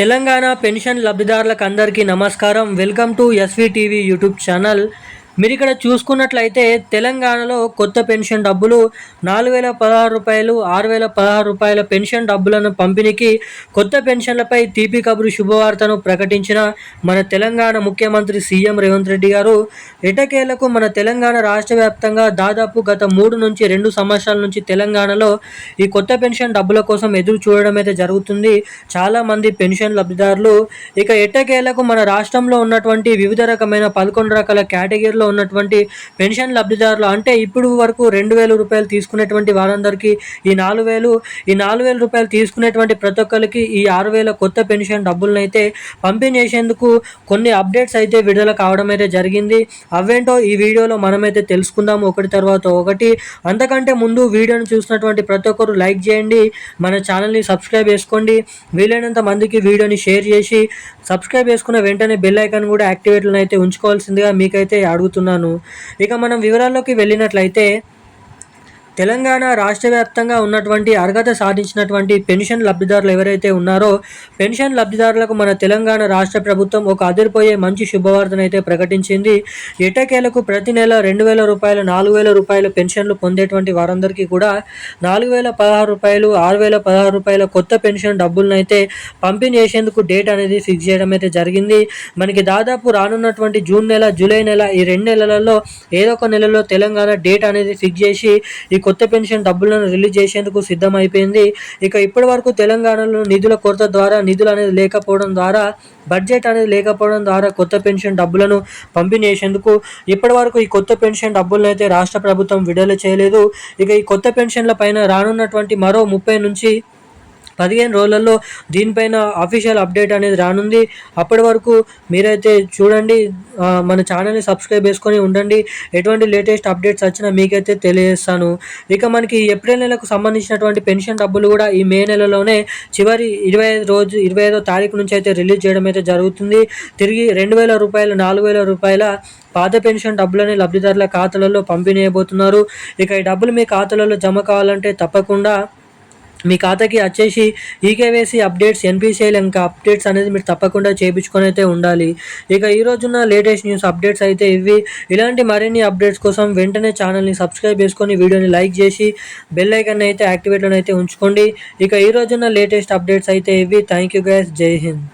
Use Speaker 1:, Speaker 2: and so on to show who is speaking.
Speaker 1: Telangana pension లబ్ధిదారులకు అందరికీ నమస్కారం. Welcome to S V TV YouTube channel. మీరు ఇక్కడ చూసుకున్నట్లయితే తెలంగాణలో కొత్త పెన్షన్ డబ్బులు 4016 రూపాయలు, 6016 రూపాయల పెన్షన్ డబ్బులను పంపిణీకి కొత్త పెన్షన్లపై తీపి కబురు శుభవార్తను ప్రకటించిన మన తెలంగాణ ముఖ్యమంత్రి సీఎం రేవంత్ రెడ్డి గారు ఎటకేలకు మన తెలంగాణ రాష్ట్ర వ్యాప్తంగా దాదాపు గత 3 నుంచి 2 సంవత్సరాల నుంచి తెలంగాణలో ఈ కొత్త పెన్షన్ డబ్బుల కోసం ఎదురు చూడడం అయితే జరుగుతుంది. చాలామంది పెన్షన్ లబ్ధిదారులు ఇక ఎట్టకేలకు మన రాష్ట్రంలో ఉన్నటువంటి వివిధ రకమైన 11 రకాల కేటగిరీలో ఉన్నటువంటి పెన్షన్ లబ్ధిదారులు అంటే ఇప్పుడు వరకు 2000 రూపాయలు తీసుకునేటువంటి వారందరికీ ఈ 4000 రూపాయలు తీసుకునేటువంటి ప్రతి ఒక్కరికి ఈ 6000 కొత్త పెన్షన్ డబ్బులను అయితే పంపిణీ చేసేందుకు కొన్ని అప్డేట్స్ అయితే విడుదల కావడం అయితే జరిగింది. అవేంటో ఈ వీడియోలో మనమైతే తెలుసుకుందాము ఒకటి తర్వాత ఒకటి. అంతకంటే ముందు వీడియోను చూసినటువంటి ప్రతి ఒక్కరు లైక్ చేయండి, మన ఛానల్ని సబ్స్క్రైబ్ చేసుకోండి, వీలైనంత మందికి వీడియోని షేర్ చేసి సబ్స్క్రైబ్ చేసుకున్న వెంటనే బెల్ ఐకాన్ కూడా యాక్టివేట్లో అయితే ఉంచుకోవాల్సిందిగా మీకైతే అడుగుతున్నాను. ఇక మనం వివరాల్లోకి వెళ్ళినట్లయితే తెలంగాణ రాష్ట్ర వ్యాప్తంగా ఉన్నటువంటి అర్హత సాధించినటువంటి పెన్షన్ లబ్ధిదారులు ఎవరైతే ఉన్నారో పెన్షన్ లబ్ధిదారులకు మన తెలంగాణ రాష్ట్ర ప్రభుత్వం ఒక అదిరిపోయే మంచి శుభవార్తను అయితే ప్రకటించింది. ఎటకేలకు ప్రతి నెల 2000 రూపాయలు, 4000 రూపాయల పెన్షన్లు పొందేటువంటి వారందరికీ కూడా 4016 రూపాయలు, 6016 రూపాయల కొత్త పెన్షన్ డబ్బులను అయితే పంపిణీ చేసేందుకు డేట్ అనేది ఫిక్స్ చేయడం అయితే జరిగింది. మనకి దాదాపు రానున్నటువంటి జూన్ నెల, జూలై నెల ఈ 2 నెలలలో ఏదో ఒక నెలలో తెలంగాణ డేట్ అనేది ఫిక్స్ చేసి ఈ కొత్త పెన్షన్ డబ్బులను రిలీజ్ చేసేందుకు సిద్ధమైపోయింది. ఇక ఇప్పటి వరకు తెలంగాణలో నిధుల కొరత ద్వారా, నిధులు అనేది లేకపోవడం ద్వారా, బడ్జెట్ అనేది లేకపోవడం ద్వారా కొత్త పెన్షన్ డబ్బులను పంపిణీ చేసేందుకు ఇప్పటి వరకు ఈ కొత్త పెన్షన్ డబ్బులను అయితే రాష్ట్ర ప్రభుత్వం విడుదల చేయలేదు. ఇక ఈ కొత్త పెన్షన్ల పైన రానున్నటువంటి మరో 30 నుంచి 15 రోజులలో దీనిపైన అఫీషియల్ అప్డేట్ అనేది రానుంది. అప్పటి వరకు మీరైతే చూడండి, మన ఛానల్ని సబ్స్క్రైబ్ చేసుకొని ఉండండి. ఎటువంటి లేటెస్ట్ అప్డేట్స్ వచ్చినా మీకైతే తెలియజేస్తాను. ఇక మనకి ఏప్రిల్ నెలకు సంబంధించినటువంటి పెన్షన్ డబ్బులు కూడా ఈ మే నెలలోనే చివరి 25వ తారీఖు నుంచి అయితే రిలీజ్ చేయడం అయితే జరుగుతుంది. తిరిగి 2000 రూపాయలు, 4000 రూపాయల పాత పెన్షన్ డబ్బులని లబ్ధిదారుల ఖాతాలలో పంపిణీ చేయబోతున్నారు. ఇక ఈ డబ్బులు మీ ఖాతాలలో జమ కావాలంటే తప్పకుండా మీ ఖాతాకి వచ్చేసి ఈకేవైసీ అప్డేట్స్, ఎన్పిసిఐలు ఇంకా అప్డేట్స్ అనేది మీరు తప్పకుండా చేయించుకొని అయితే ఉండాలి. ఇక ఈ రోజున్న లేటెస్ట్ న్యూస్ అప్డేట్స్ అయితే ఇవి. ఇలాంటి మరిన్ని అప్డేట్స్ కోసం వెంటనే ఛానల్ని సబ్స్క్రైబ్ చేసుకొని వీడియోని లైక్ చేసి బెల్ ఐకాన్ అయితే యాక్టివేట్లో అయితే ఉంచుకోండి. ఇక ఈ రోజున్న లేటెస్ట్ అప్డేట్స్ అయితే ఇవి. Thank you guys. జై హింద్.